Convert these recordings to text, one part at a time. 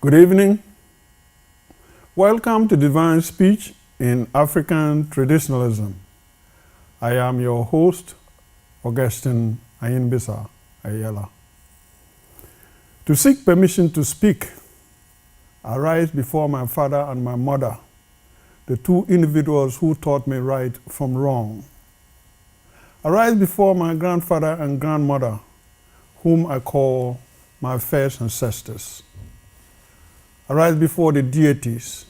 Good evening. Welcome to Divine Speech in African Traditionalism. I am your host, Augustine Ayinibisah, Ayelah. To seek permission to speak, I rise before my father and my mother, the two individuals who taught me right from wrong. I rise before my grandfather and grandmother, whom I call my first ancestors. I rise before the deities,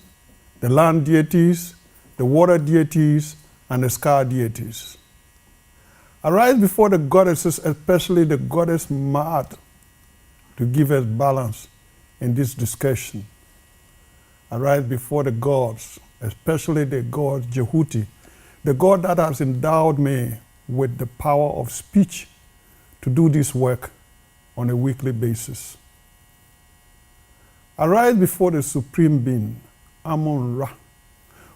the land deities, the water deities, and the sky deities. I rise before the goddesses, especially the goddess Ma'at, to give us balance in this discussion. I rise before the gods, especially the god Jehuti, the god that has endowed me with the power of speech to do this work on a weekly basis. I rise before the Supreme Being, Amun-Ra,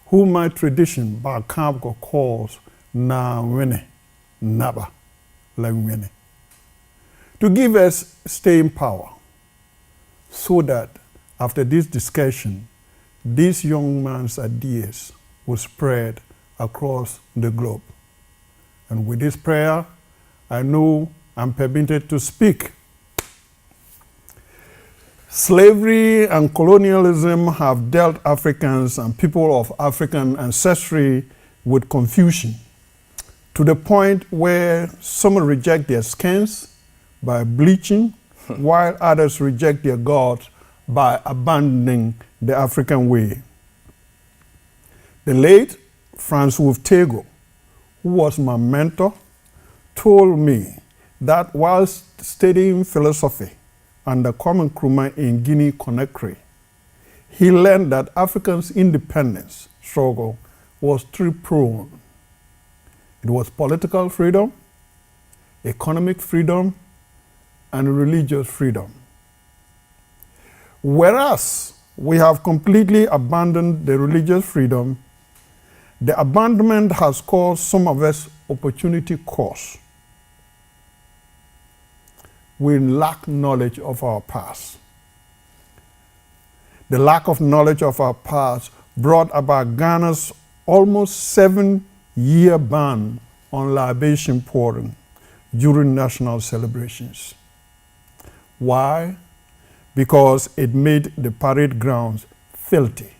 whom my tradition, Bakabko, calls Na-Wene, Naba, Langwene, to give us staying power, so that after this discussion, this young man's ideas will spread across the globe. And with this prayer, I know I'm permitted to speak. Slavery and colonialism have dealt Africans and people of African ancestry with confusion, to the point where some reject their skins by bleaching, while others reject their gods by abandoning the African way. The late Francois Tego, who was my mentor, told me that whilst studying philosophy under Kwame Nkrumah in Guinea-Conakry, he learned that Africans' independence struggle was three-pronged. It was political freedom, economic freedom, and religious freedom. Whereas we have completely abandoned the religious freedom, the abandonment has caused some of us opportunity cost. We lack knowledge of our past. The lack of knowledge of our past brought about Ghana's almost 7-year ban on libation pouring during national celebrations. Why? Because it made the parade grounds filthy.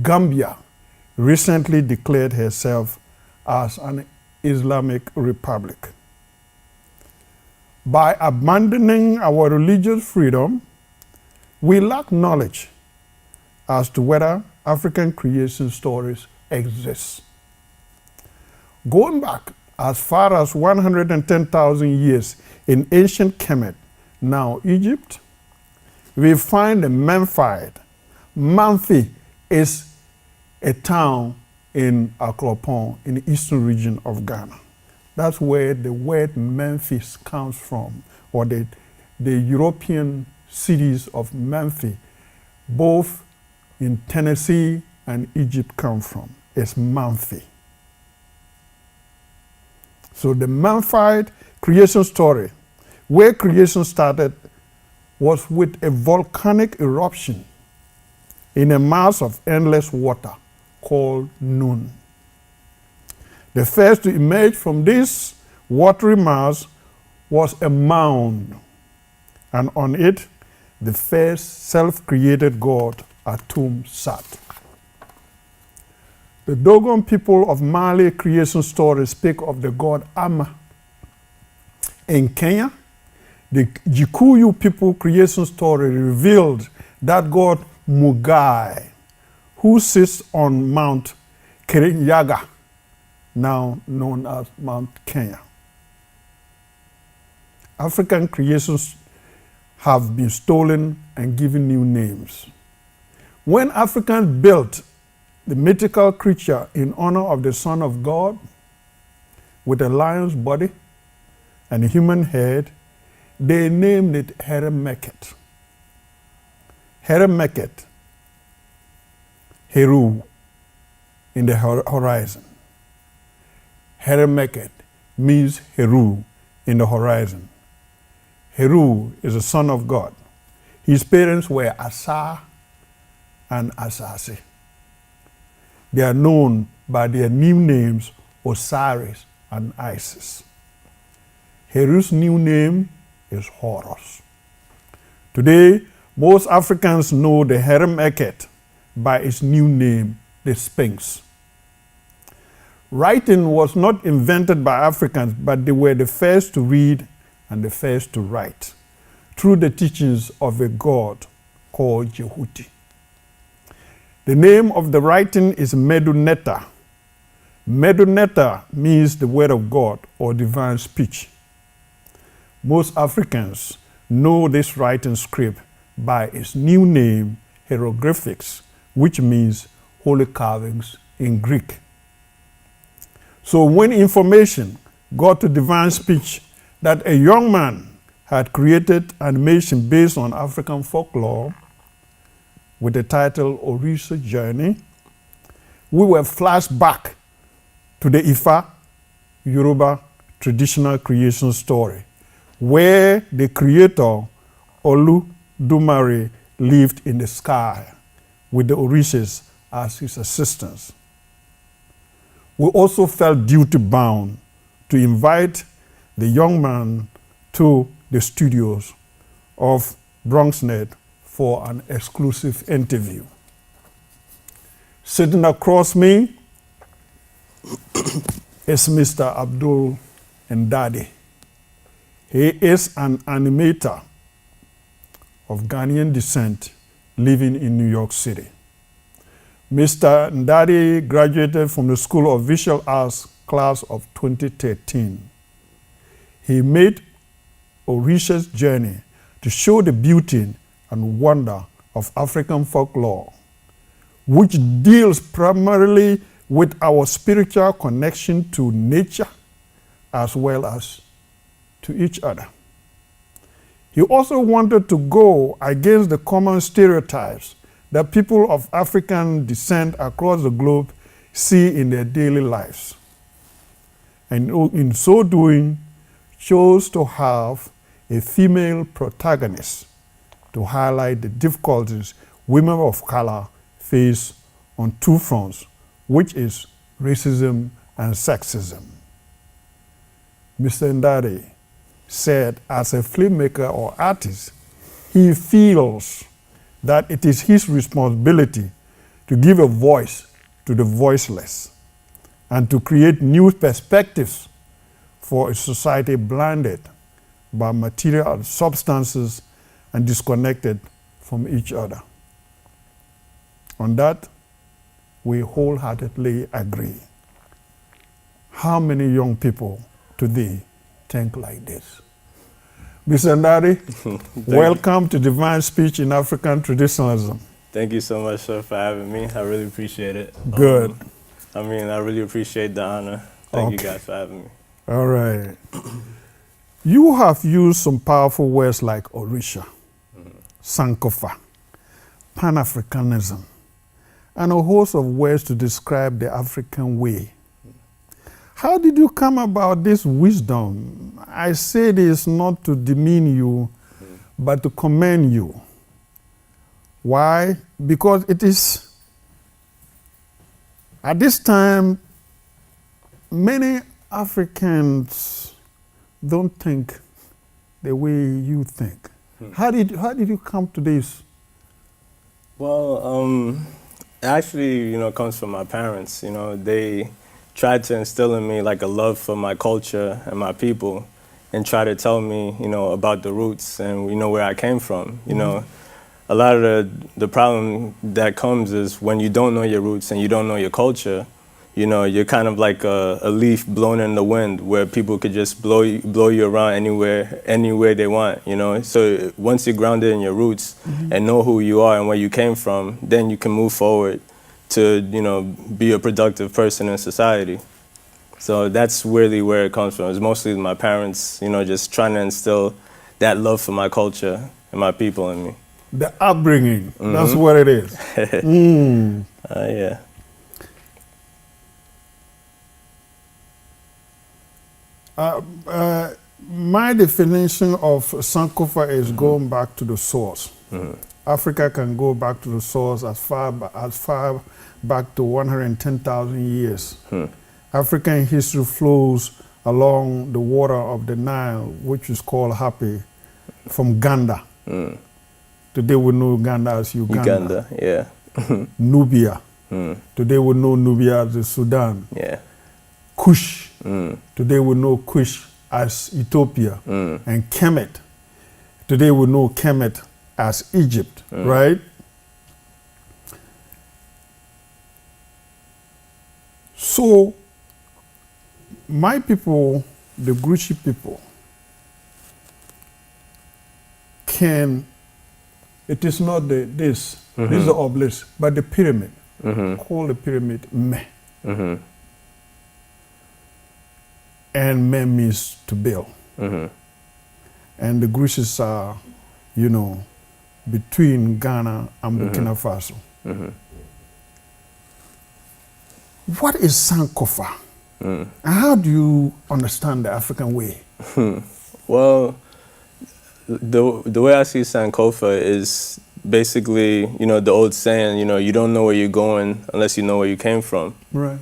Gambia recently declared herself as an Islamic republic. By abandoning our religious freedom, we lack knowledge as to whether African creation stories exist. Going back as far as 110,000 years in ancient Kemet, now Egypt, we find the Memphite. Memphi is a town in Akropong in the eastern region of Ghana. That's where the word Memphis comes from, or the European cities of Memphis, both in Tennessee and Egypt come from. It's Memphi. So the Memphite creation story, where creation started, was with a volcanic eruption in a mass of endless water called Nun. The first to emerge from this watery mass was a mound, and on it, the first self-created god, Atum, sat. The Dogon people of Mali creation stories speak of the god Ama. In Kenya, the Gikuyu people creation story revealed that god Mugai, who sits on Mount Kirinyaga, now known as Mount Kenya. African creations have been stolen and given new names. When Africans built the mythical creature in honor of the Son of God with a lion's body and a human head, they named it Heremeket. Heremeket, Heru, in the horizon. Heremeket means Heru, in the horizon. Heru is the Son of God. His parents were Asa and Asase. They are known by their new names Osiris and Isis. Heru's new name is Horus. Today, most Africans know the Heremeket by its new name, the Sphinx. Writing was not invented by Africans, but they were the first to read and the first to write through the teachings of a god called Jehuti. The name of the writing is Medunetta. Medunetta means the word of God or divine speech. Most Africans know this writing script by its new name, hieroglyphics, which means holy carvings in Greek. So when information got to divine speech that a young man had created animation based on African folklore with the title Orisha Journey, we were flashed back to the Ifa Yoruba traditional creation story, where the creator Oludumare lived in the sky with the Orishas as his assistants. We also felt duty bound to invite the young man to the studios of BronxNet for an exclusive interview. Sitting across me is Mr. Abdul Ndadi. He is an animator of Ghanaian descent living in New York City. Mr. Ndadi graduated from the School of Visual Arts class of 2013. He made Orisha's journey to show the beauty and wonder of African folklore, which deals primarily with our spiritual connection to nature as well as to each other. He also wanted to go against the common stereotypes that people of African descent across the globe see in their daily lives. And in so doing, chose to have a female protagonist to highlight the difficulties women of color face on two fronts, which is racism and sexism. Mr. Ndadi said as a filmmaker or artist, he feels that it is his responsibility to give a voice to the voiceless and to create new perspectives for a society blinded by material substances and disconnected from each other. On that, we wholeheartedly agree. How many young people today think like this? Mr. Ndadi, welcome to Divine Speech in African Traditionalism. Thank you so much, sir, for having me. I really appreciate it. Good. I really appreciate the honor. Thank you guys for having me. All right. You have used some powerful words like Orisha, Sankofa, Pan-Africanism, and a host of words to describe the African way. How did you come about this wisdom? I say this not to demean you, but to commend you. Why? Because it is, at this time, many Africans don't think the way you think. How did you come to this? Well, it actually, comes from my parents. They tried to instill in me like a love for my culture and my people, and try to tell me, about the roots and where I came from. A lot of the problem that comes is when you don't know your roots and you don't know your culture, you know, you're kind of like a leaf blown in the wind, where people could just blow you around anywhere they want, you know. So once you're grounded in your roots and know who you are and where you came from, then you can move forward to, you know, be a productive person in society. So that's really where it comes from. It's mostly my parents, you know, just trying to instill that love for my culture and my people in me. The upbringing, that's what it is. Yeah. My definition of Sankofa is going back to the source. Africa can go back to the source as far back to 110,000 years. African history flows along the water of the Nile, which is called Happy, from Uganda. Today we know Uganda as Uganda. Yeah. Nubia. Today we know Nubia as the Sudan. Yeah. Kush. Today we know Kush as Ethiopia. And Kemet. Today we know Kemet as Egypt, right? So, my people, the Gucci people, it is not this is the obelisk, but the pyramid. Call the pyramid Meh. And Meh means to build. And the Gucci's are, you know, between Ghana and Burkina Faso. What is Sankofa? And how do you understand the African way? Well, the way I see Sankofa is basically, you know, the old saying, you know, you don't know where you're going unless you know where you came from. Right.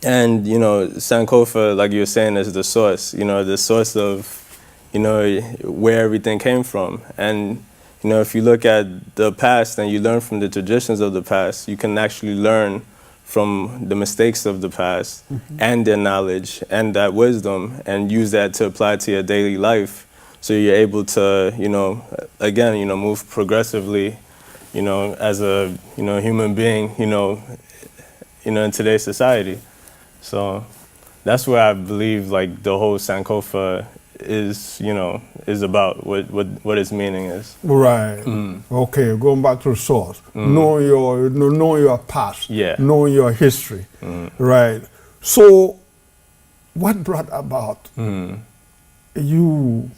And, you know, Sankofa, like you were saying, is the source, you know, the source of, you know, where everything came from. And, you know, if you look at the past and you learn from the traditions of the past, you can actually learn from the mistakes of the past and their knowledge and that wisdom, and use that to apply to your daily life. So you're able to, you know, again, you know, move progressively, you know, as a, you know, human being, you know, in today's society. So that's where I believe, like, the whole Sankofa is, you know, is about, what its meaning is. Right. Okay, going back to the source. Know your past. Yeah. Know your history. Right. So what brought about you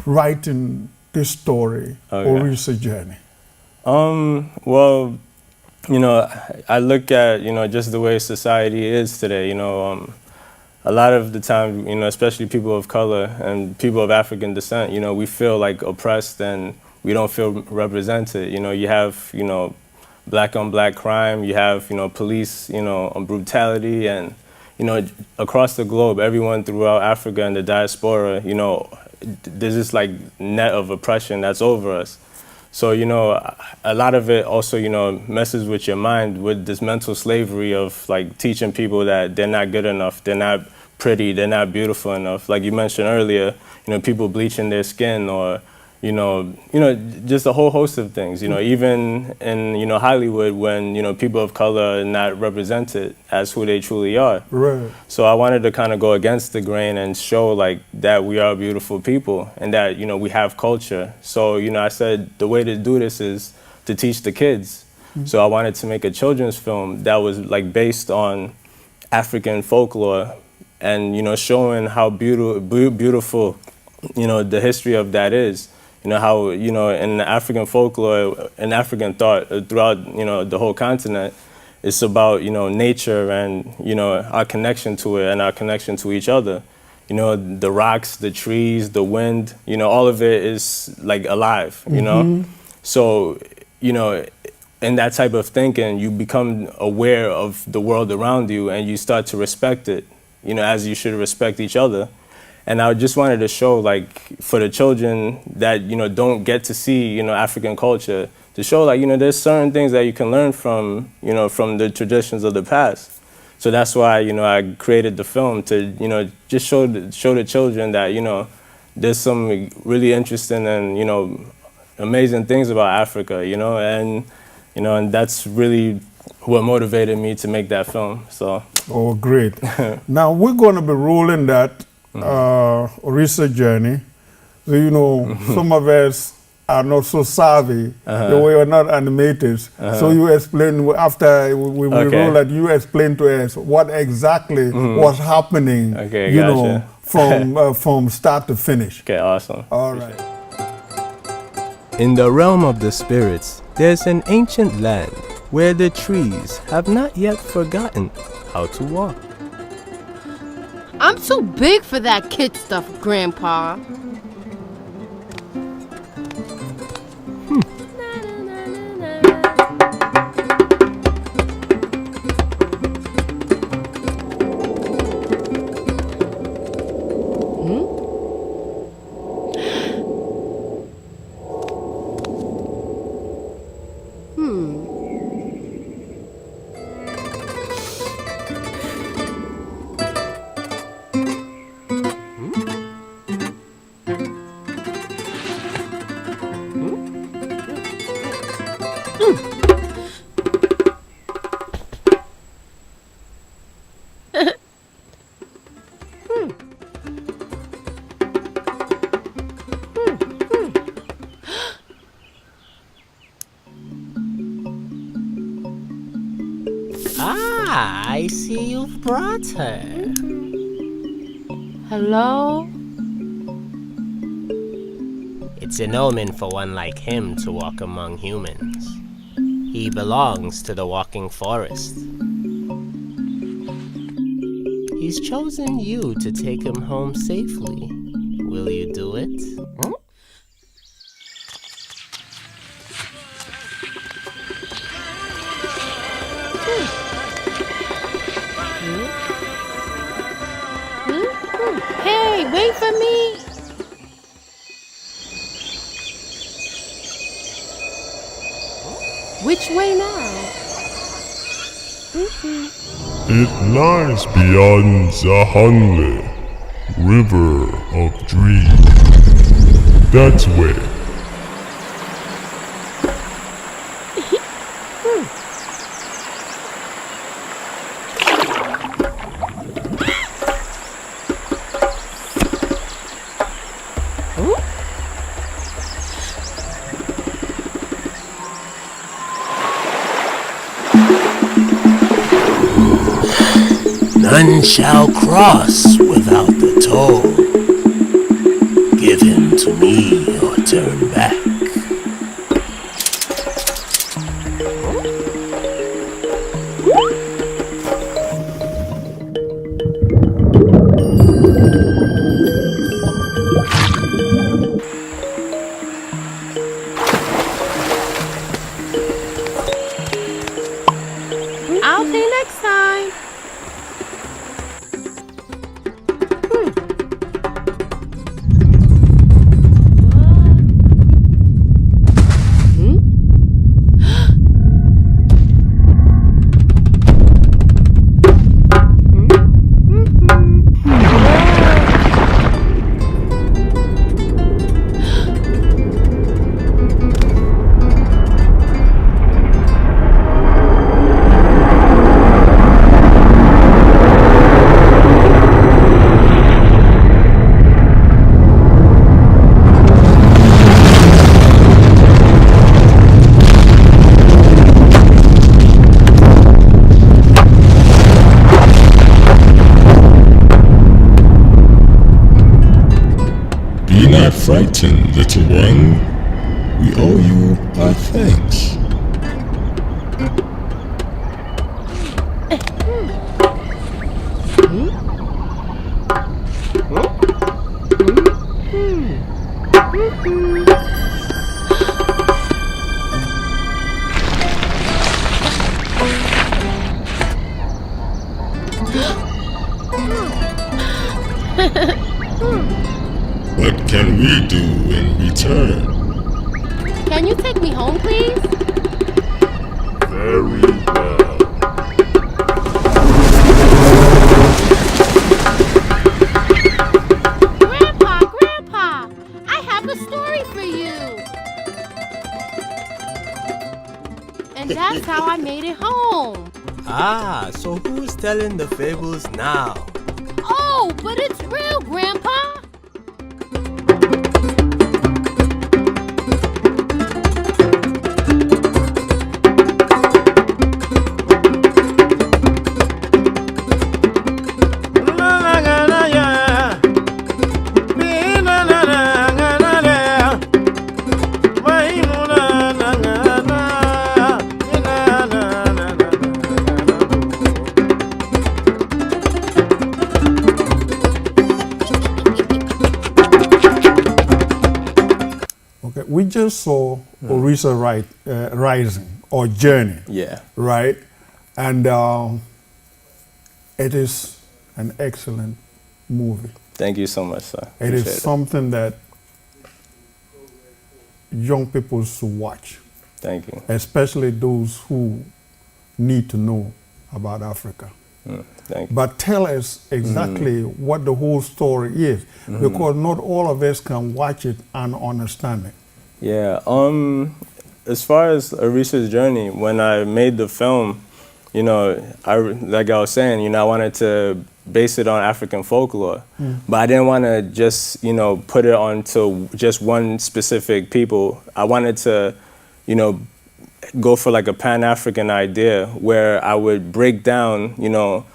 writing this story, Orisha journey? Well, you know, I look at, you know, just the way society is today, you know, a lot of the time, you know, especially people of color and people of African descent, you know, we feel like oppressed and we don't feel represented. You know, you have, you know, black on black crime, you have, you know, police, you know, brutality, and, you know, across the globe, everyone throughout Africa and the diaspora, you know, there's this like net of oppression that's over us. So, you know, a lot of it also, you know, messes with your mind with this mental slavery of like teaching people that they're not good enough, they're not pretty, they're not beautiful enough. Like you mentioned earlier, you know, people bleaching their skin, or, you know, just a whole host of things. You know, even in, you know, Hollywood, when, you know, people of color are not represented as who they truly are. Right. So I wanted to kind of go against the grain and show like that we are beautiful people and that, you know, we have culture. So, you know, I said the way to do this is to teach the kids. So I wanted to make a children's film that was like based on African folklore and, you know, showing how beautiful, you know, the history of that is. You know, how, you know, in African folklore and African thought throughout, you know, the whole continent, it's about, you know, nature and, you know, our connection to it and our connection to each other. You know, the rocks, the trees, the wind, you know, all of it is like alive, you know? So, you know, in that type of thinking, you become aware of the world around you and you start to respect it, you know, as you should respect each other. And I just wanted to show, like, for the children that, you know, don't get to see, you know, African culture, to show, like, you know, there's certain things that you can learn from, you know, from the traditions of the past. So that's why, you know, I created the film to, you know, just show the children that, you know, there's some really interesting and, you know, amazing things about Africa, you know, and that's really, what motivated me to make that film. So. Oh, great. Now, we're going to be rolling that Orisha journey. So, you know, some of us are not so savvy. We are not animators. So you explain, after we roll that, you explain to us what exactly was happening, you know, from start to finish. Okay, awesome. All right. In the realm of the spirits, there's an ancient land where the trees have not yet forgotten how to walk. I'm too big for that kid stuff, Grandpa. I see you've brought her. Hello? It's an omen for one like him to walk among humans. He belongs to the walking forest. He's chosen you to take him home safely. Will you do it? Hey, wait for me! Which way now? It lies beyond the Hangle, river of dreams. That way. None shall cross without the toll. Give him to me or turn back. I'll pay next time. Frightened, little one. We owe you our thanks. What can we do in return? Can you take me home, please? Very well. Grandpa, I have a story for you. And That's how I made it home. Ah, so who's telling the fables now? Oh, but it's real, Grandpa. Okay, we just saw Orisha Rising or Journey, Yeah. right? And it is an excellent movie. Thank you so much, sir. It is Appreciate something that young people should watch, Thank you. especially those who need to know about Africa. Thank you. But tell us exactly what the whole story is, because not all of us can watch it and understand it. Yeah. As far as Orisha's journey, when I made the film, you know, like I was saying, you know, I wanted to base it on African folklore, but I didn't want to just, you know, put it onto just one specific people. I wanted to, you know, go for like a Pan-African idea where I would break down, you know,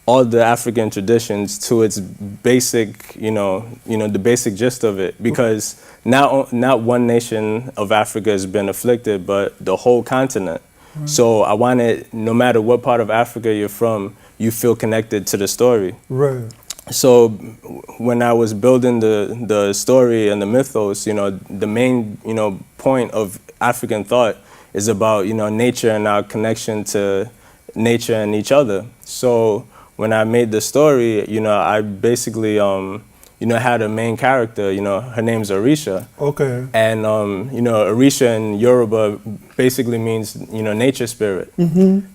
all the African traditions to its basic, the basic gist of it, because not one nation of Africa has been afflicted, but the whole continent. So I wanted, no matter what part of Africa you're from, you feel connected to the story. Right. So when I was building the story and the mythos, you know, the main, you know, point of African thought is about, you know, nature and our connection to nature and each other. So when I made the story, you know, I basically, you know, had a main character, you know, her name's Orisha. Okay. And, you know, Orisha in Yoruba basically means, you know, nature spirit.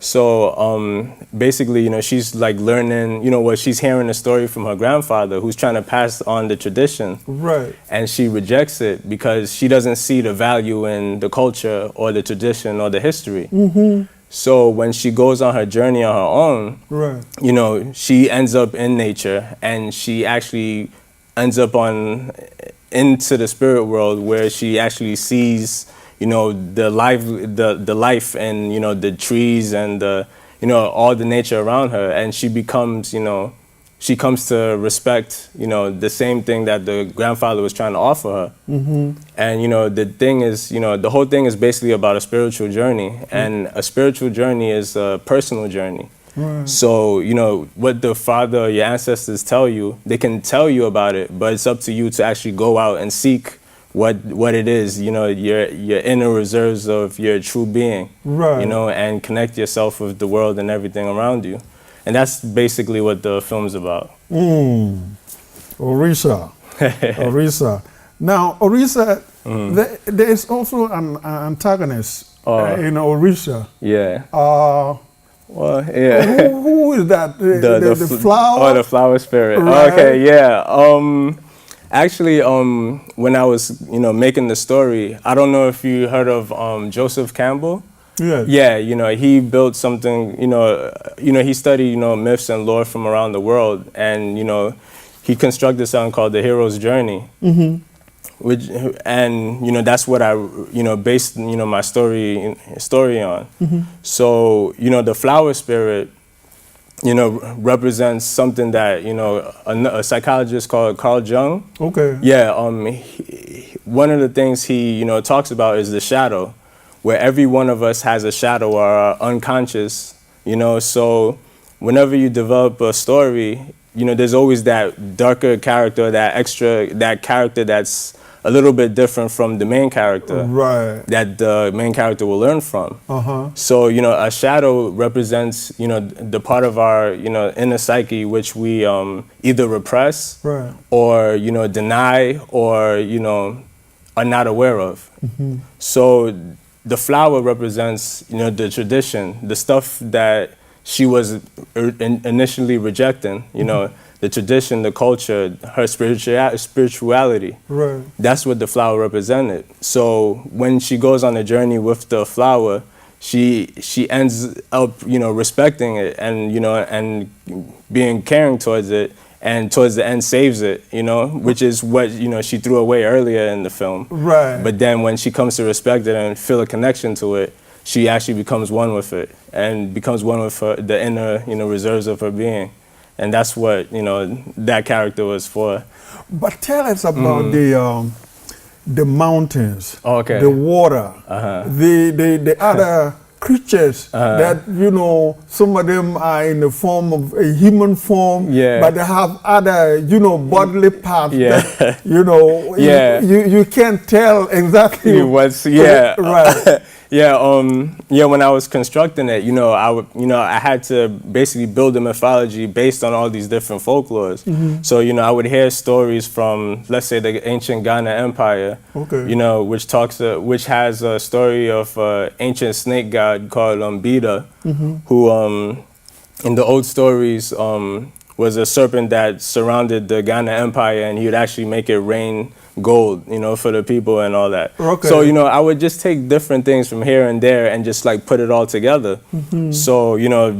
So basically, you know, she's like learning, you know, what she's hearing a story from her grandfather who's trying to pass on the tradition. Right. And she rejects it because she doesn't see the value in the culture or the tradition or the history. So when she goes on her journey on her own, Right. you know, she ends up in nature and she actually ends up into the spirit world where she actually sees, you know, the life and, you know, the trees and the, you know, all the nature around her, and she becomes, you know, she comes to respect, you know, the same thing that the grandfather was trying to offer her. And, you know, the thing is, you know, the whole thing is basically about a spiritual journey, and a spiritual journey is a personal journey. Right. So, you know, what the father or your ancestors tell you, they can tell you about it, but it's up to you to actually go out and seek what it is, you know, your inner reserves of your true being, Right. you know, and connect yourself with the world and everything around you. And that's basically what the film's about. Orisha. Orisha. Now, Orisha, there is also an antagonist in Orisha. Yeah. Well, Who, yeah. who is that? The flower? Oh, the flower spirit. Right. Okay, yeah. Actually, when I was, you know, making the story, I don't know if you heard of Joseph Campbell. Yes. Yeah, you know, he built something, you know, he studied, you know, myths and lore from around the world, and, you know, he constructed something called the hero's journey. Which, and, you know, that's what I, you know, based, you know, my story on. So, you know, the flower spirit, you know, represents something that, you know, a psychologist called Carl Jung. Okay. Yeah, one of the things he, you know, talks about is the shadow, where every one of us has a shadow or unconscious, you know. So whenever you develop a story, you know, there's always that darker character, that character that's a little bit different from the main character. Right. That the main character will learn from. So, you know, a shadow represents, you know, the part of our, you know, inner psyche which we either repress, Right. or, you know, deny, or, you know, are not aware of. So the flower represents, you know, the tradition, the stuff that she was initially rejecting, you know, the tradition, the culture, her spirituality. Right. That's what the flower represented. So when she goes on a journey with the flower, she ends up, you know, respecting it and, you know, and being caring towards it, and towards the end saves it, you know, which is what, you know, she threw away earlier in the film. Right. But then when she comes to respect it and feel a connection to it, she actually becomes one with it and becomes one with the inner, you know, reserves of her being. And that's what, you know, that character was for. But tell us about the mountains, Okay. the water, the other creatures that, you know, some of them are in the form of a human form, but they have other, you know, bodily parts that, you know, you can't tell exactly what's, right. When I was constructing it, you know, I had to basically build a mythology based on all these different folklores. So, you know, I would hear stories from, let's say, the ancient Ghana Empire, you know, which has a story of ancient snake god called Bida, who, in the old stories, was a serpent that surrounded the Ghana Empire, and he would actually make it rain gold, you know, for the people and all that. So, you know, I would just take different things from here and there and just like put it all together. So, you know,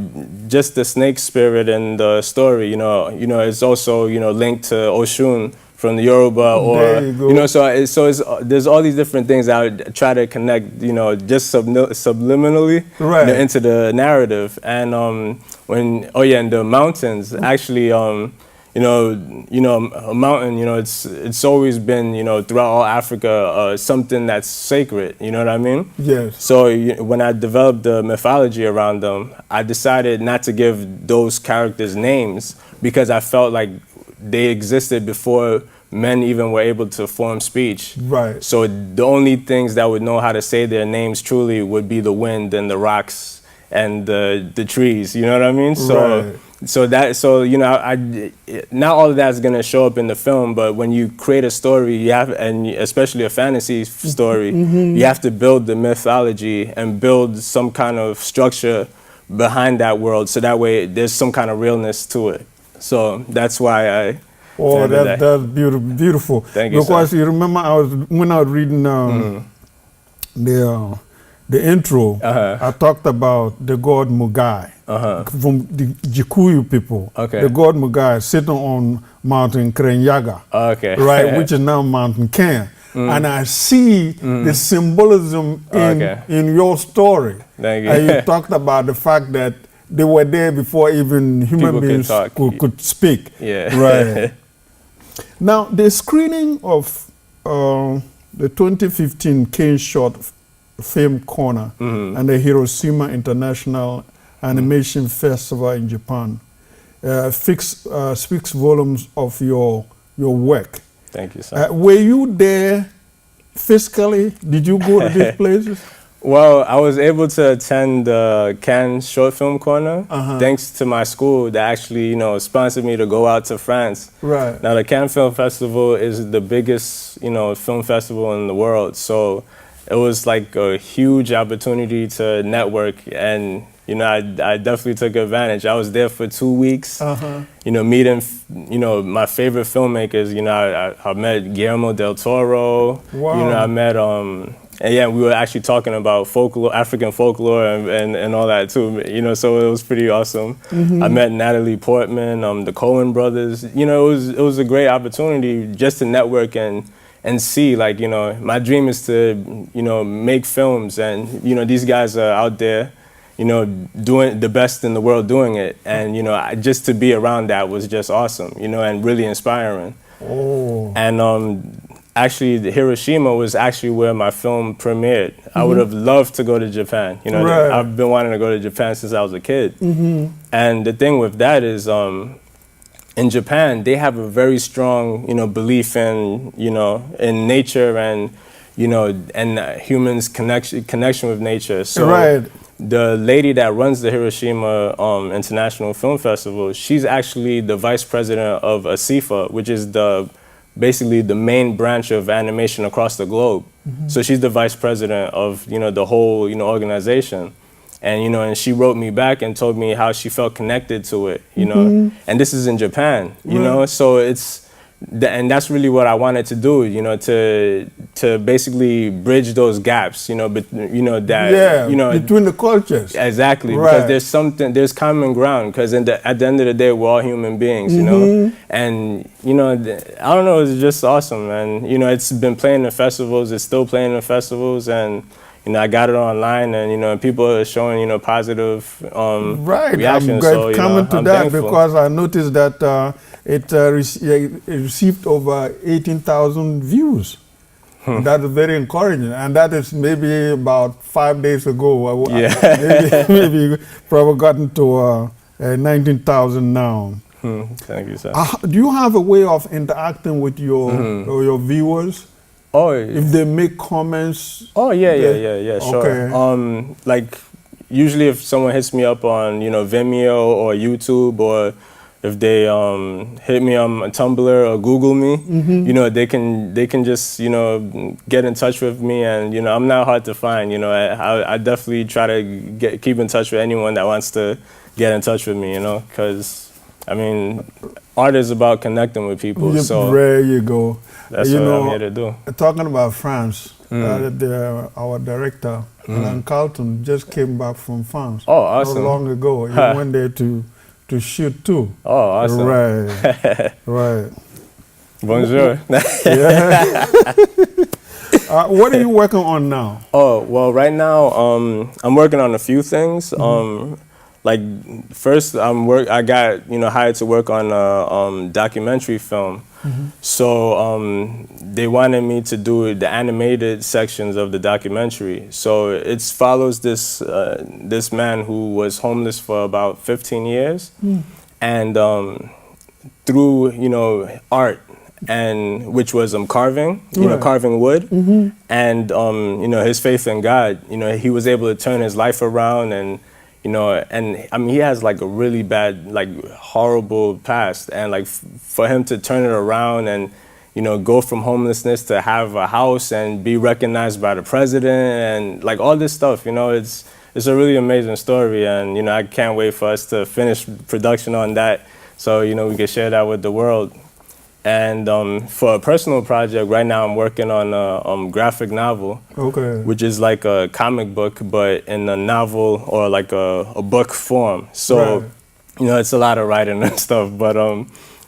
just the snake spirit in the story, you know, it's also, you know, linked to Oshun from the Yoruba, or, you know, there's all these different things I would try to connect, you know, just subliminally you know, into the narrative. And in the mountains, actually, you know, a mountain, you know, it's always been, you know, throughout all Africa, something that's sacred, you know what I mean? Yes. So when I developed the mythology around them, I decided not to give those characters names because I felt like they existed before men even were able to form speech. Right. So the only things that would know how to say their names truly would be the wind and the rocks and the trees, you know what I mean? So you know, not all of that's gonna show up in the film, but when you create a story, you have, and especially a fantasy story, you have to build the mythology and build some kind of structure behind that world, so that way there's some kind of realness to it. So that's why I. Oh, that's beautiful. Thank you. Because you remember, when I was reading the intro, I talked about the god Mugai from the Gikuyu people. The god Mugai sitting on Mountain Krenyaga, right, which is now Mountain Ken. And I see the symbolism in your story. Thank you. And you talked about the fact that they were there before even human beings could speak. Right. Now, the screening of the 2015 Cannes Short Film Corner and the Hiroshima International Animation Festival in Japan speaks volumes of your work. Thank you, sir. Were you there physically? Did you go to these places? Well, I was able to attend the Cannes Short Film Corner thanks to my school that actually, you know, sponsored me to go out to France. Right. Now, the Cannes Film Festival is the biggest, you know, film festival in the world. So it was like a huge opportunity to network, and, you know, I definitely took advantage. I was there for 2 weeks, you know, meeting, you know, my favorite filmmakers. You know, I met Guillermo del Toro. Wow. You know, I met, and yeah, we were actually talking about folklore, African folklore and all that too, you know, so it was pretty awesome. I met Natalie Portman, the Coen brothers. You know, it was a great opportunity just to network and see, like, you know, my dream is to, you know, make films, and, you know, these guys are out there, you know, doing the best in the world doing it. And, you know, just to be around that was just awesome, you know, and really inspiring. And actually, the Hiroshima was actually where my film premiered. I would have loved to go to Japan. You know, I've been wanting to go to Japan since I was a kid. And the thing with that is, in Japan, they have a very strong, you know, belief in, you know, in nature and, you know, and humans' connection with nature. So the lady that runs the Hiroshima International Film Festival, she's actually the vice president of ASIFA, which is basically the main branch of animation across the globe. So she's the vice president of, you know, the whole, you know, organization. And, you know, and she wrote me back and told me how she felt connected to it, you know. And this is in Japan, you know, so it's, and that's really what I wanted to do, you know, to basically bridge those gaps, you know, but you know that, Yeah, you know, between the cultures. exactly, Right. because there's common ground, because at the end of the day, we're all human beings, you know, and you know, I don't know, it's just awesome, and you know, it's been playing in festivals, it's still playing in festivals, and you know, I got it online, and you know, people are showing, you know, positive Right, reactions. I'm So, you coming know, to I'm that thankful. because I noticed that it received over 18,000 views. That is very encouraging, and that is maybe about 5 days ago. Maybe probably gotten to 19,000 now. Thank you, sir. Do you have a way of interacting with your viewers? Oh, If they make comments? oh yeah, sure. Okay. Like usually if someone hits me up on, you know, Vimeo or YouTube, or if they hit me on Tumblr or Google me, you know, they can just, you know, get in touch with me, and you know, I'm not hard to find. You know, I definitely try to keep in touch with anyone that wants to get in touch with me. You know, because I mean, art is about connecting with people. Yep, So there you go. that's You what know, I'm here to do. Talking about France, our director, Alan Carlton, just came back from France. Oh, awesome. Not long ago. He went there to shoot too. Oh, awesome. Right, right. Bonjour. Yeah. What are you working on now? Oh, well, right now, I'm working on a few things. Like first, I got, you know, hired to work on a documentary film. So they wanted me to do the animated sections of the documentary. So it follows this this man who was homeless for about 15 years, and through, you know, art, and which was carving, you know, carving wood, and you know, his faith in God, you know, he was able to turn his life around, and you know, and I mean, he has like a really bad, like horrible past, and like for him to turn it around and, you know, go from homelessness to have a house and be recognized by the president and like all this stuff, you know, it's a really amazing story, and you know, I can't wait for us to finish production on that, so you know, we can share that with the world. And for a personal project, right now I'm working on a graphic novel, which is like a comic book, but in a novel or like a book form. So, you know, it's a lot of writing and stuff. But,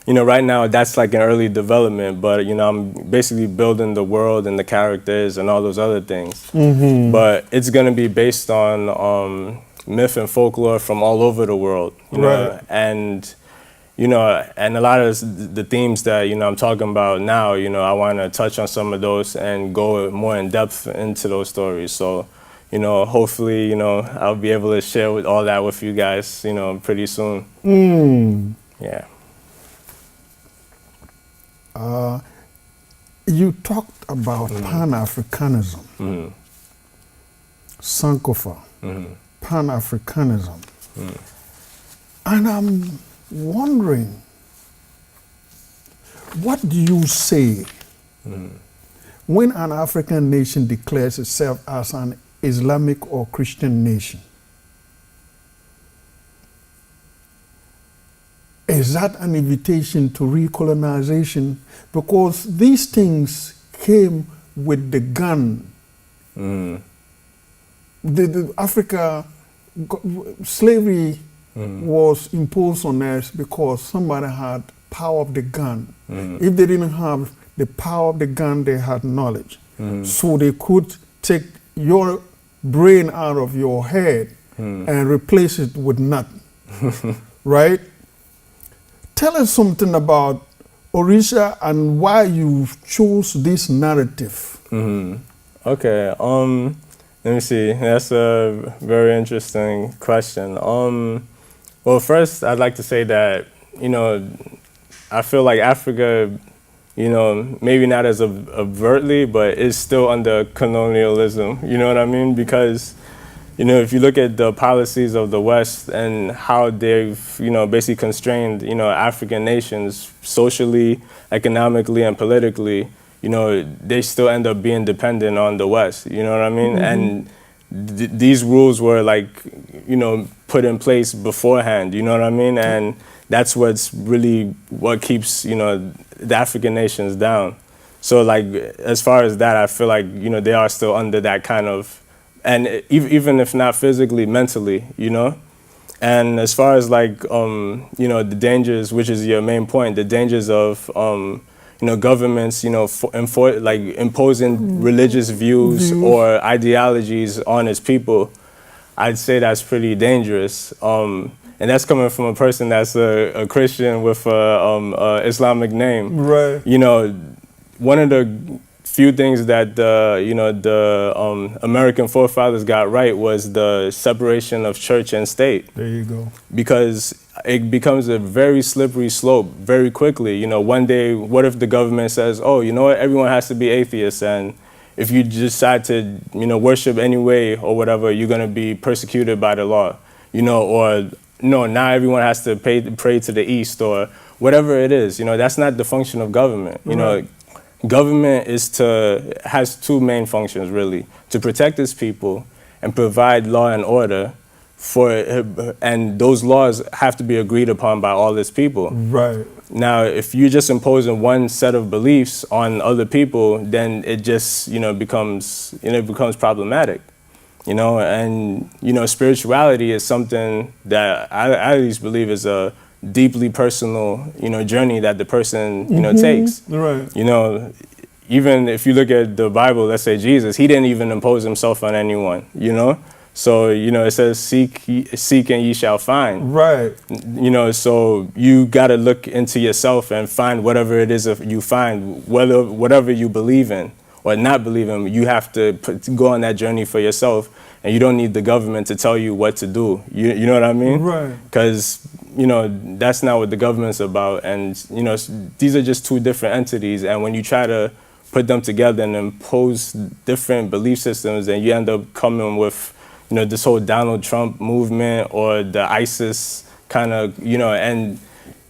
you know, right now that's like an early development. But, you know, I'm basically building the world and the characters and all those other things. But it's going to be based on myth and folklore from all over the world, you know, and you know, and a lot of the themes that, you know, I'm talking about now, you know, I want to touch on some of those and go more in depth into those stories. So, you know, hopefully, you know, I'll be able to share with all that with you guys, you know, pretty soon. Yeah. You talked about Pan-Africanism, Sankofa, Pan-Africanism, and I'm wondering, what do you say when an African nation declares itself as an Islamic or Christian nation? Is that an invitation to recolonization? Because these things came with the gun. The Africa, slavery was imposed on us because somebody had power of the gun. If they didn't have the power of the gun, they had knowledge. So they could take your brain out of your head and replace it with nothing, right? Tell us something about Orisha and why you chose this narrative. Okay, let me see. That's a very interesting question. Well, first, I'd like to say that, you know, I feel like Africa, you know, maybe not as overtly, but is still under colonialism, you know what I mean? Because, you know, if you look at the policies of the West and how they've, you know, basically constrained, you know, African nations socially, economically, and politically, you know, they still end up being dependent on the West, you know what I mean? And these rules were like, you know, put in place beforehand, you know what I mean? And that's what's really what keeps, the African nations down. So like, as far as that, I feel like, they are still under that kind of, and even if not physically, mentally, And as far as like, the dangers, which is your main point, the dangers of, governments, imposing religious views or ideologies on its people, I'd say that's pretty dangerous. And that's coming from a person that's a Christian with a Islamic name. Right. One of the few things that the American forefathers got right was the separation of church and state. There you go. Because it becomes a very slippery slope very quickly. One day, what if the government says, oh, you know what, everyone has to be atheists, and if you decide to, worship anyway or whatever, you're going to be persecuted by the law, or no, now everyone has to pray to the east or whatever it is. That's not the function of government. Government has two main functions, really: to protect its people and provide law and order and those laws have to be agreed upon by all its people. Right. Now, if you're just imposing one set of beliefs on other people, then it just, becomes problematic. And spirituality is something that I at least believe is a deeply personal, journey that the person, takes. Right. Even if you look at the Bible, let's say Jesus, he didn't even impose himself on anyone, So, it says, seek and ye shall find. Right. So you got to look into yourself and find whatever it is you find, whatever you believe in or not believe in, you have to go on that journey for yourself. And you don't need the government to tell you what to do. You know what I mean? Right. Because, that's not what the government's about. And, these are just two different entities. And when you try to put them together and impose different belief systems, then you end up coming with, this whole Donald Trump movement or the ISIS kind of, and,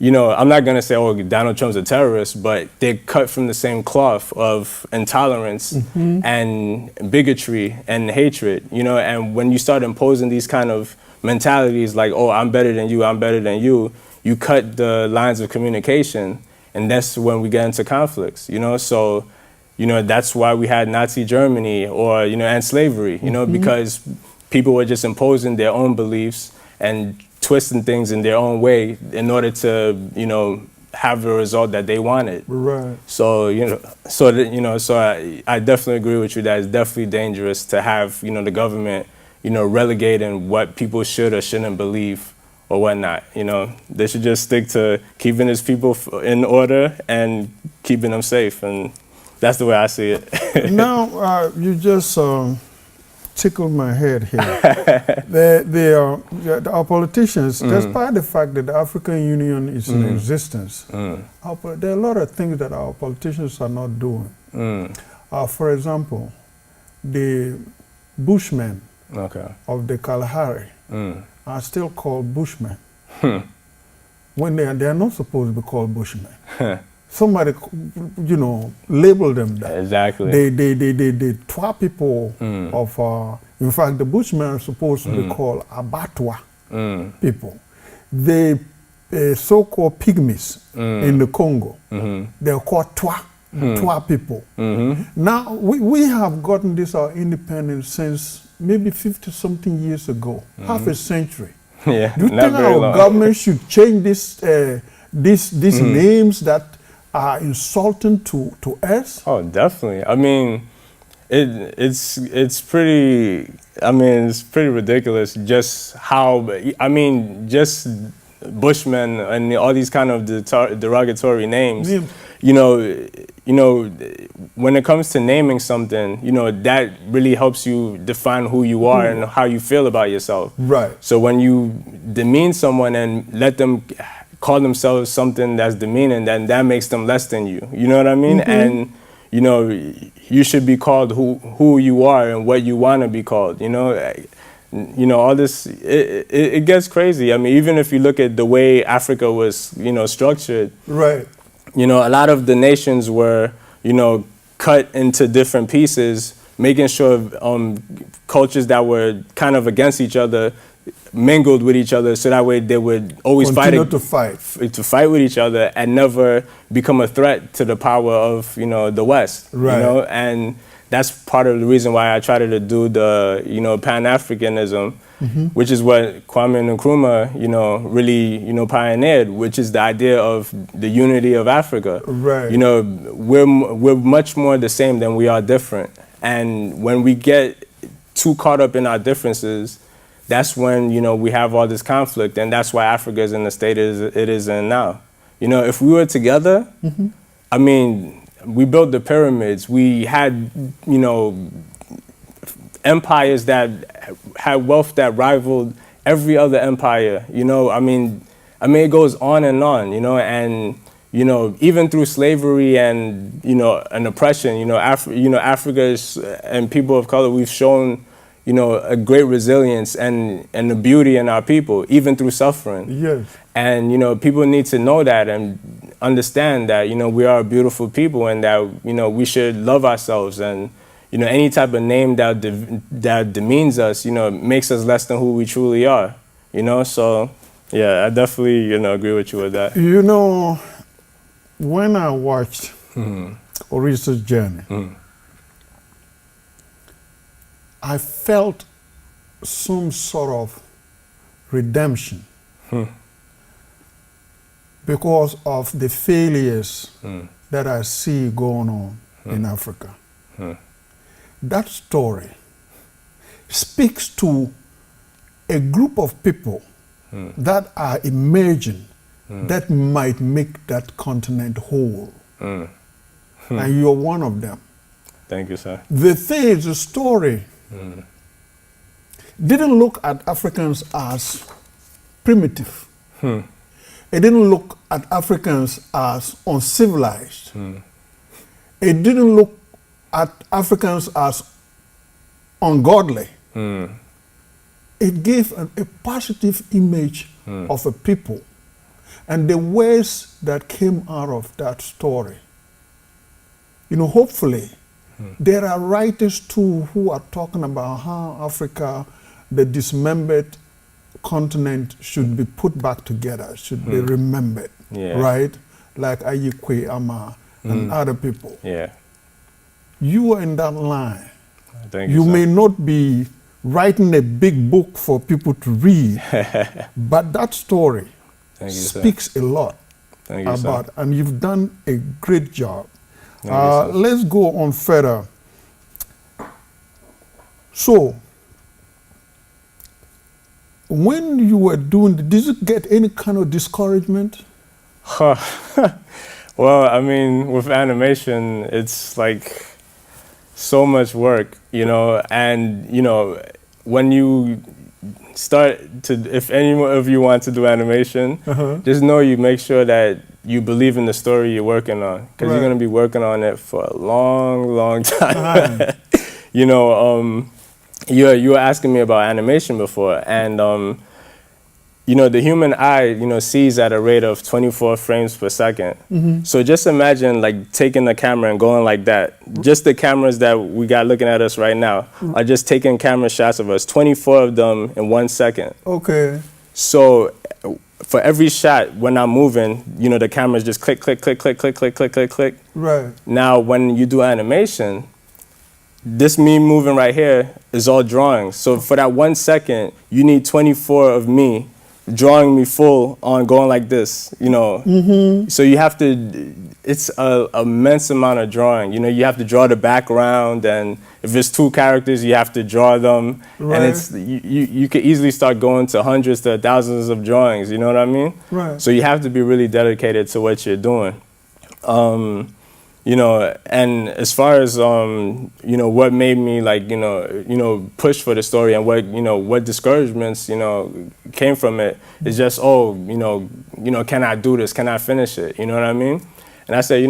I'm not going to say, oh, Donald Trump's a terrorist, but they're cut from the same cloth of intolerance and bigotry and hatred, and when you start imposing these kind of mentalities like, oh, I'm better than you, you cut the lines of communication, and that's when we get into conflicts, So, that's why we had Nazi Germany or, and slavery, because people were just imposing their own beliefs and twisting things in their own way in order to, have the result that they wanted. Right. So, I definitely agree with you that it's definitely dangerous to have, the government, relegating what people should or shouldn't believe or whatnot. They should just stick to keeping its people in order and keeping them safe. And that's the way I see it. Now, you just tickled my head here. Our politicians, despite the fact that the African Union is in existence, there are a lot of things that our politicians are not doing. For example, the Bushmen of the Kalahari are still called Bushmen when they are not supposed to be called Bushmen. Somebody, label them that. Exactly. They Twa people of, in fact, the Bushmen are supposed to be called Abattoir people. The so-called pygmies in the Congo, they're called Twa people. Now, we have gotten this our independence since maybe 50-something years ago, half a century. Yeah, Do you think our government should change these names that are insulting to us? Oh, definitely. I mean, it's pretty ridiculous just how, just Bushmen and all these kind of derogatory names. When it comes to naming something, that really helps you define who you are and how you feel about yourself. Right. So when you demean someone and let them call themselves something that's demeaning, then that makes them less than you. You know what I mean? And, you should be called who you are and what you want to be called, all this, it gets crazy. I mean, even if you look at the way Africa was, structured. Right. A lot of the nations were, cut into different pieces, making sure cultures that were kind of against each other, mingled with each other, so that way they would always Continue fight to fight. with each other and never become a threat to the power of the West. Right. And that's part of the reason why I tried to do the Pan-Africanism, which is what Kwame Nkrumah really pioneered, which is the idea of the unity of Africa. Right. We're much more the same than we are different, and when we get too caught up in our differences, that's when we have all this conflict, and that's why Africa is in the state it is in now. If we were together, I mean, we built the pyramids. We had empires that had wealth that rivaled every other empire. I mean, it goes on, and even through slavery and and oppression, Africa and people of color, we've shown a great resilience and the beauty in our people, even through suffering. Yes. And people need to know that and understand that we are a beautiful people, and that we should love ourselves, and any type of name that demeans us makes us less than who we truly are. So yeah, I definitely agree with you with that. When I watched Orisha's journey, I felt some sort of redemption because of the failures that I see going on in Africa. That story speaks to a group of people that are emerging that might make that continent whole. And you're one of them. Thank you, sir. The thing is, the story didn't look at Africans as primitive. It didn't look at Africans as uncivilized. It didn't look at Africans as ungodly. It gave a positive image of a people. And the words that came out of that story, hopefully, there are writers too who are talking about how Africa, the dismembered continent, should be put back together, should be remembered, right? Like Ayikwe Ama and other people. Yeah. You are in that line. Thank You sir. may not be writing a big book for people to read, but that story Thank you, sir. speaks a lot Thank you, about, sir. and you've done a great job. Thank you, sir. Let's go on further. So, when you were doing, did you get any kind of discouragement? Well, I mean, with animation, it's like so much work, and when you start to, if any of you want to do animation, just know you make sure that you believe in the story you're working on, because you're going to be working on it for a long, long time. You were asking me about animation before, and the human eye, sees at a rate of 24 frames per second. So just imagine like taking the camera and going like that. Just the cameras that we got looking at us right now are just taking camera shots of us, 24 of them in 1 second. Okay. So for every shot, when I'm moving, the cameras just click, click, click, click, click, click, click, click, click. Right. Now, when you do animation, this me moving right here is all drawings. So for that 1 second, you need 24 of me drawing me full on going like this, So you have to, it's an immense amount of drawing. You have to draw the background, and if it's 2 characters, you have to draw them. Right. And it's you could easily start going to hundreds to thousands of drawings, you know what I mean? Right. So you have to be really dedicated to what you're doing. And as far as what made me like push for the story, and what discouragements came from it, is just can I do this? Can I finish it? You know what I mean? And I said,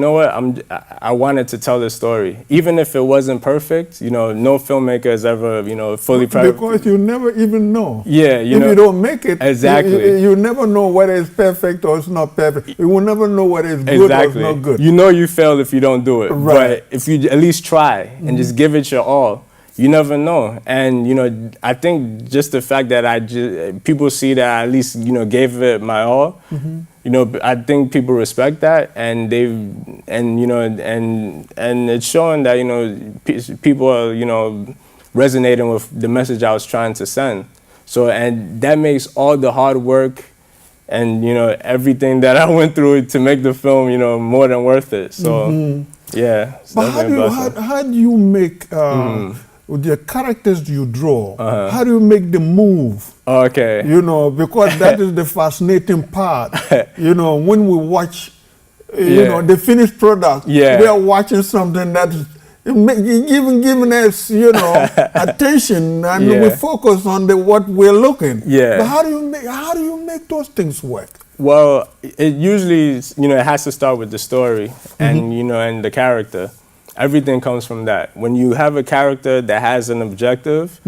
I wanted to tell this story, even if it wasn't perfect. No filmmaker has ever fully perfect. Because you never even know. Yeah, if you don't make it, exactly. You never know whether it's perfect or it's not perfect. You will never know whether it's good exactly. or it's not good. You failed if you don't do it. Right. But if you at least try and just give it your all, you never know. And, you know, I think just the fact that people see that I at least, you know, gave it my all, you know, I think people respect that, and you know, and it's showing that, you know, people are, you know, resonating with the message I was trying to send. So, and that makes all the hard work and, you know, everything that I went through to make the film, you know, more than worth it. So, yeah. It's But how do you make with the characters you draw? How do you make them move? Okay. You know, because that is the fascinating part. You know, when we watch, you know, the finished product, we are watching something that is giving us, you know, attention, and we focus on what we're looking. But how do you make those things work? Well, it usually, you know, it has to start with the story and, you know, and the character. Everything comes from that. When you have a character that has an objective,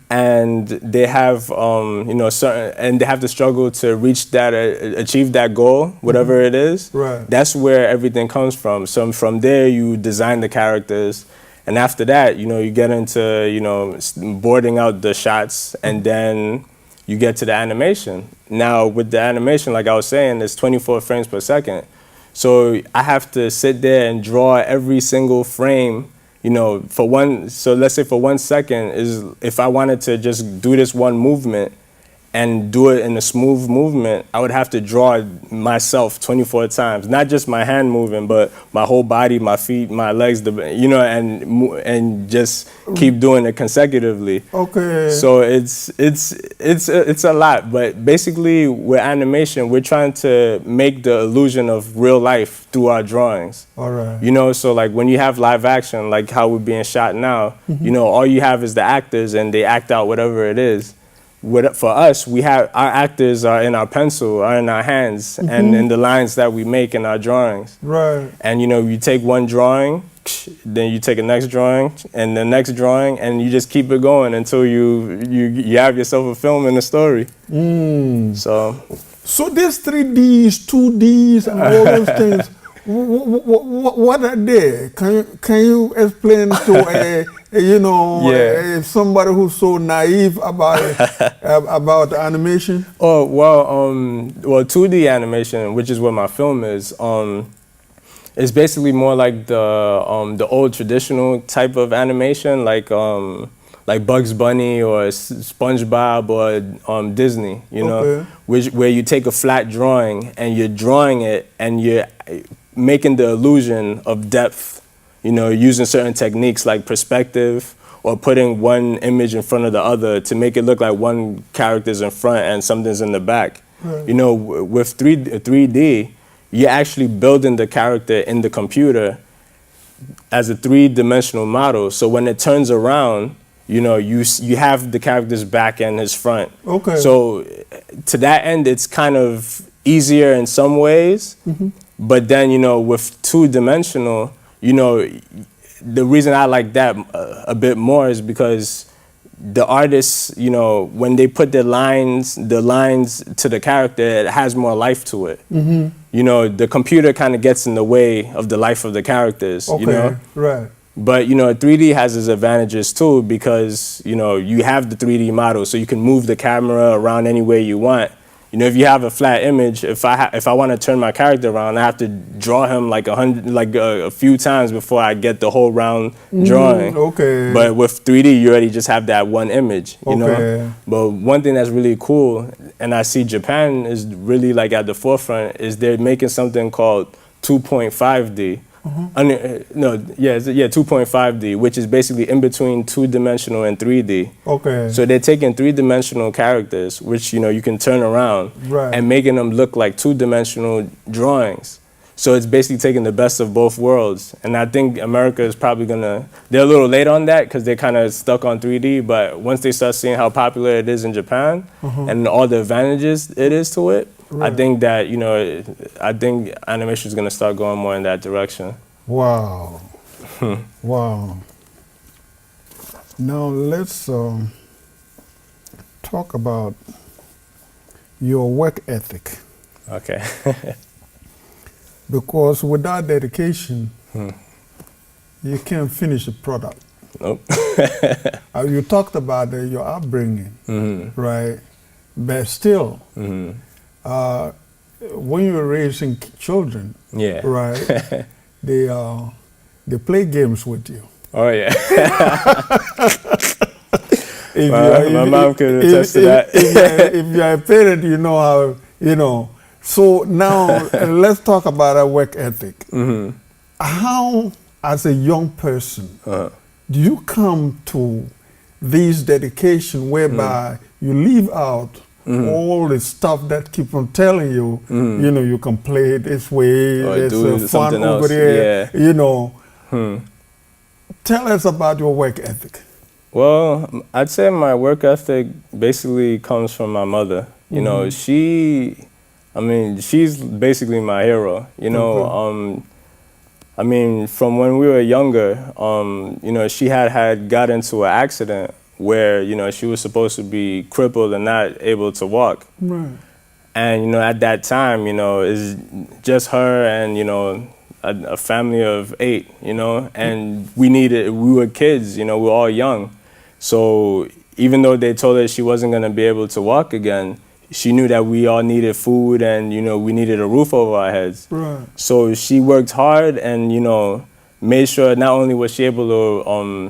and they have, you know, and they have to struggle to reach that, achieve that goal, whatever it is. That's where everything comes from. So from there, you design the characters, and after that, you know, you get into, you know, boarding out the shots, and then you get to the animation. Now, with the animation, like I was saying, it's 24 frames per second. So I have to sit there and draw every single frame, you know, so let's say for 1 second is if I wanted to just do this one movement and do it in a smooth movement, I would have to draw myself 24 times, not just my hand moving, but my whole body, my feet, my legs, you know, and just keep doing it consecutively. So it's a lot, but basically with animation, we're trying to make the illusion of real life through our drawings. You know, so like when you have live action, like how we're being shot now, you know, all you have is the actors and they act out whatever it is. For us, we have our actors are in our pencil, are in our hands, and in the lines that we make in our drawings. And you know, you take one drawing, then you take a next drawing, and the next drawing, and you just keep it going until you have yourself a film and a story. So these 3Ds, 2Ds, and all those things, what are they? Can you explain to you know, somebody who's so naive about animation? Oh, well, 2D animation, which is what my film is basically more like the old traditional type of animation, like Bugs Bunny or SpongeBob or Disney, you know, where you take a flat drawing and you're drawing it and you're making the illusion of depth. You know, using certain techniques like perspective or putting one image in front of the other to make it look like one character's in front and something's in the back. You know, with 3D, you're actually building the character in the computer as a 3-dimensional model. So when it turns around, you know, you have the character's back and his front. So to that end, it's kind of easier in some ways. But then, you know, with 2-dimensional, you know, the reason I like that a bit more is because the artists, you know, when they put the lines to the character, it has more life to it. You know, the computer kind of gets in the way of the life of the characters, you know? But, you know, 3D has its advantages too because, you know, you have the 3D model, so you can move the camera around any way you want. You know, if you have a flat image, if I want to turn my character around, I have to draw him like a few times before I get the whole round drawing. But with 3D, you already just have that one image, you know? But one thing that's really cool, and I see Japan is really like at the forefront, is they're making something called 2.5D. 2.5D, which is basically in between 2-dimensional and 3D. So they're taking 3-dimensional characters, which, you know, you can turn around, and making them look like 2-dimensional drawings. So it's basically taking the best of both worlds. And I think America is probably they're a little late on that because they're kind of stuck on 3D, but once they start seeing how popular it is in Japan and all the advantages it is to it, I think that, you know, I think animation is going to start going more in that direction. Wow. Wow. Now let's talk about your work ethic. Because without dedication, you can't finish a product. Nope. You talked about your upbringing, right? But still, when you're raising children, Yeah. right, they play games with you. Oh, yeah. If My mom could attest to that. If you're a parent, you know how, you know. So now let's talk about our work ethic. How, as a young person, do you come to this dedication whereby you leave out all the stuff that keep on telling you, you know, you can play this way, Or there's do fun something over else, there, yeah. you know. Tell us about your work ethic. Well, I'd say my work ethic basically comes from my mother. You know, she's basically my hero. You know, I mean, from when we were younger, you know, she had got into an accident where, you know, she was supposed to be crippled and not able to walk. Right. And, you know, at that time, you know, it's just her and, you know, a family of 8, you know, and we were kids, you know, we were all young. So even though they told her she wasn't going to be able to walk again, she knew that we all needed food and, you know, we needed a roof over our heads. Right. So she worked hard and, you know, made sure not only was she able to,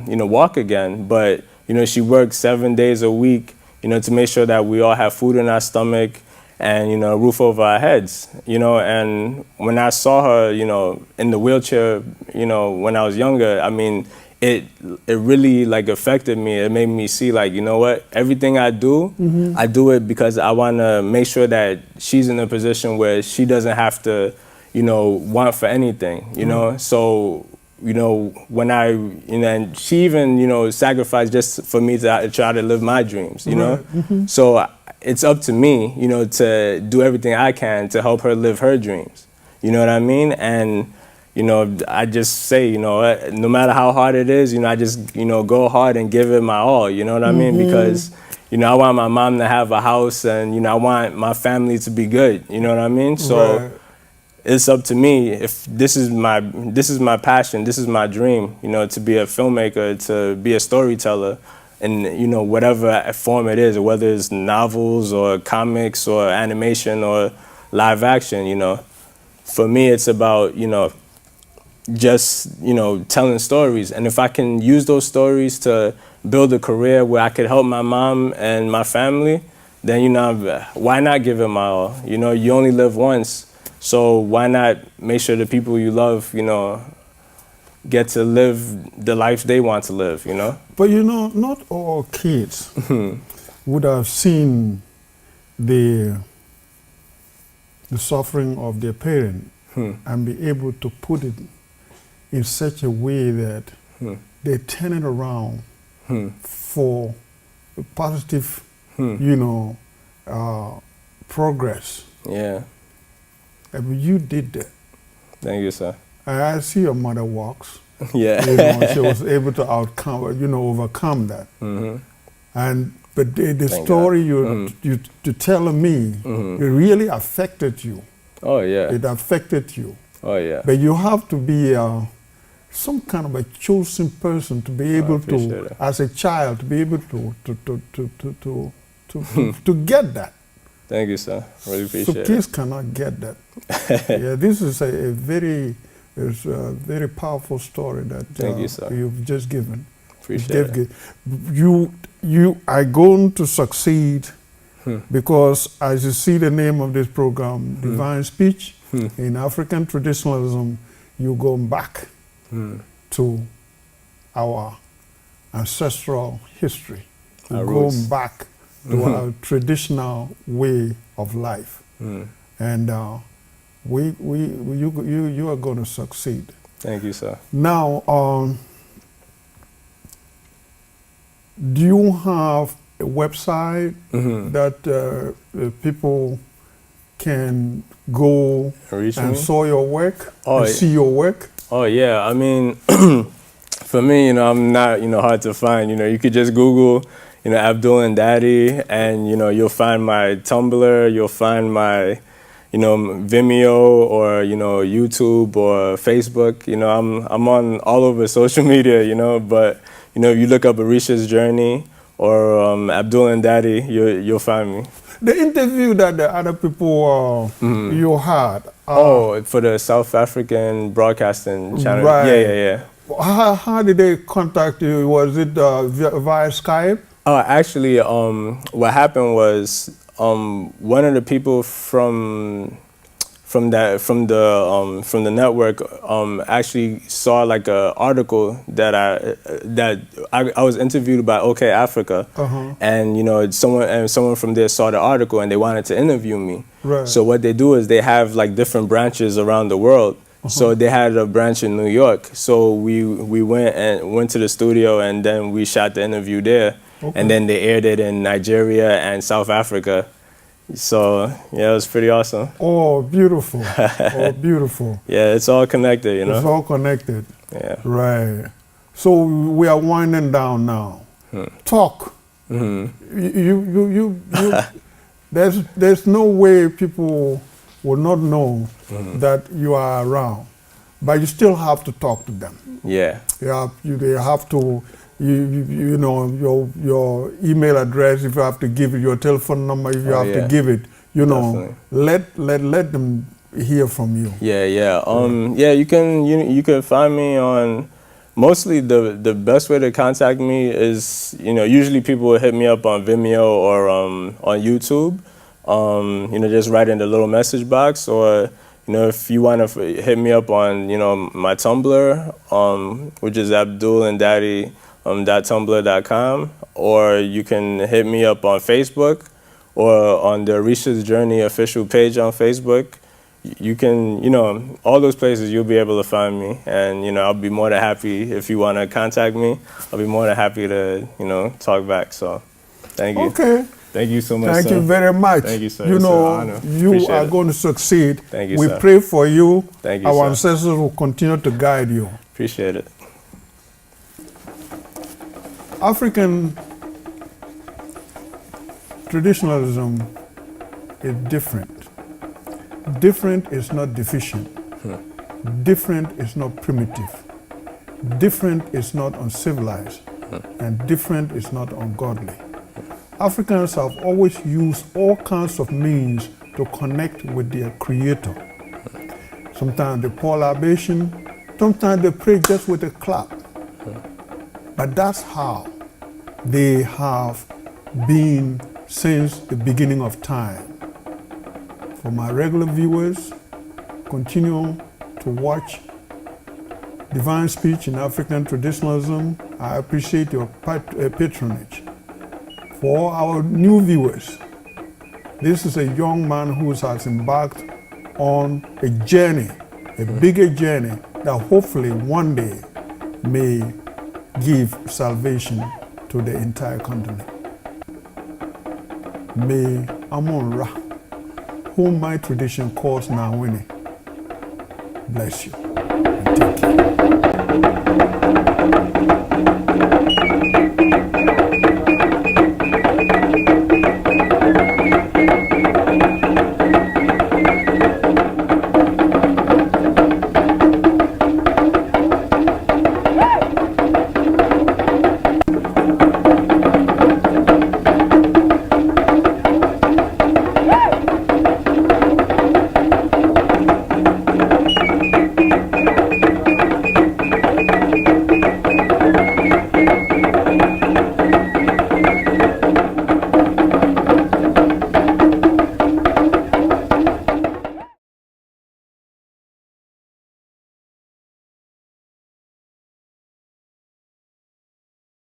you know, walk again, but, you know, she worked 7 days a week, you know, to make sure that we all have food in our stomach and, you know, a roof over our heads, you know. And when I saw her, you know, in the wheelchair, you know, when I was younger, I mean, it really like affected me. It made me see like, you know what, everything I do, I do it because I want to make sure that she's in a position where she doesn't have to, you know, want for anything, you know. So, you know, when and she even, you know, sacrificed just for me to try to live my dreams, you know. So it's up to me, you know, to do everything I can to help her live her dreams. You know what I mean? And you know, I just say, you know, no matter how hard it is, you know, I just, you know, go hard and give it my all, you know what I mean? Because, you know, I want my mom to have a house and, you know, I want my family to be good, you know what I mean? So it's up to me. If this is my passion, this is my dream, you know, to be a filmmaker, to be a storyteller, and, you know, whatever form it is, whether it's novels or comics or animation or live action, you know. For me, it's about, you know, just, you know, telling stories. And if I can use those stories to build a career where I could help my mom and my family, then, you know, why not give it my all? You know, you only live once, so why not make sure the people you love, you know, get to live the life they want to live, you know? But, you know, not all kids would have seen the suffering of their parent and be able to put it in such a way that they turn it around for a positive, you know, progress. Yeah. I mean, you did that. Thank you, sir. I see your mother walks. Yeah. You know, she was able to overcome that. But the story you telling me, it really affected you. Oh, yeah. It affected you. Oh, yeah. But you have to be some kind of a chosen person to be able to, as a child, to be able to get that. Thank you, sir. Really appreciate it. So kids cannot get that. Yeah, this is a very powerful story that Thank you, sir. You've just given. Appreciate it. You are going to succeed because, as you see the name of this program, Divine Speech, in African Traditionalism, you're going back to our ancestral history. You're going back to our traditional way of life. And you are going to succeed. Thank you, sir. Now, do you have a website that people can go and saw your work, and see your work? Oh, yeah. I mean, for me, you know, I'm not, you know, hard to find. You know, you could just Google, you know, Abdul and Ndadi, and, you know, you'll find my Tumblr, you'll find my, you know, Vimeo or, you know, YouTube or Facebook. You know, I'm on all over social media, you know, but you know, if you look up Orisha's journey or Abdul and Ndadi, you'll find me. The interview that the other people you had. For the South African Broadcasting Channel. Right. Yeah. How did they contact you? Was it via Skype? Actually, what happened was one of the people from the network actually saw like a article that I was interviewed by OK Africa, and you know someone from there saw the article and they wanted to interview me. Right. So what they do is they have like different branches around the world. So they had a branch in New York. So we went to the studio and then we shot the interview there, and then they aired it in Nigeria and South Africa. So yeah, it was pretty awesome. Oh, beautiful. Oh, beautiful. Yeah, it's all connected, you know. It's all connected. Yeah. Right. So we are winding down now. Talk. You there's no way people will not know that you are around, but you still have to talk to them. Yeah. They have to. You know, your email address, if you have to give it, your telephone number, if you have to give it, you know, let them hear from you. Yeah. Yeah, you can find me on, mostly the best way to contact me is, you know, usually people will hit me up on Vimeo or on YouTube, you know, just write in the little message box, or, you know, if you want to hit me up on, you know, my Tumblr, which is abdulndadi.tumblr.com, or you can hit me up on Facebook or on the Orisha's Journey official page on Facebook. You can, you know, all those places you'll be able to find me, and, you know, I'll be more than happy if you want to contact me. I'll be more than happy to, you know, talk back. So, thank you. Okay. Thank you so much, Thank sir. you very much. Thank you, sir. You It's know, an honor. you Appreciate are it. going to succeed. Thank you, we sir. pray for you. Thank you, Our sir. ancestors will continue to guide you. Appreciate it. African traditionalism is different. Different is not deficient. Different is not primitive. Different is not uncivilized. And different is not ungodly. Africans have always used all kinds of means to connect with their creator. Sometimes they pour libation, sometimes they pray just with a clap. But that's how they have been since the beginning of time. For my regular viewers, continue to watch Divine Speech in African Traditionalism. I appreciate your patronage. For our new viewers, this is a young man who has embarked on a journey, a bigger journey that hopefully one day may give salvation to the entire continent. May Amon Ra, whom my tradition calls Nawini, bless you and take care.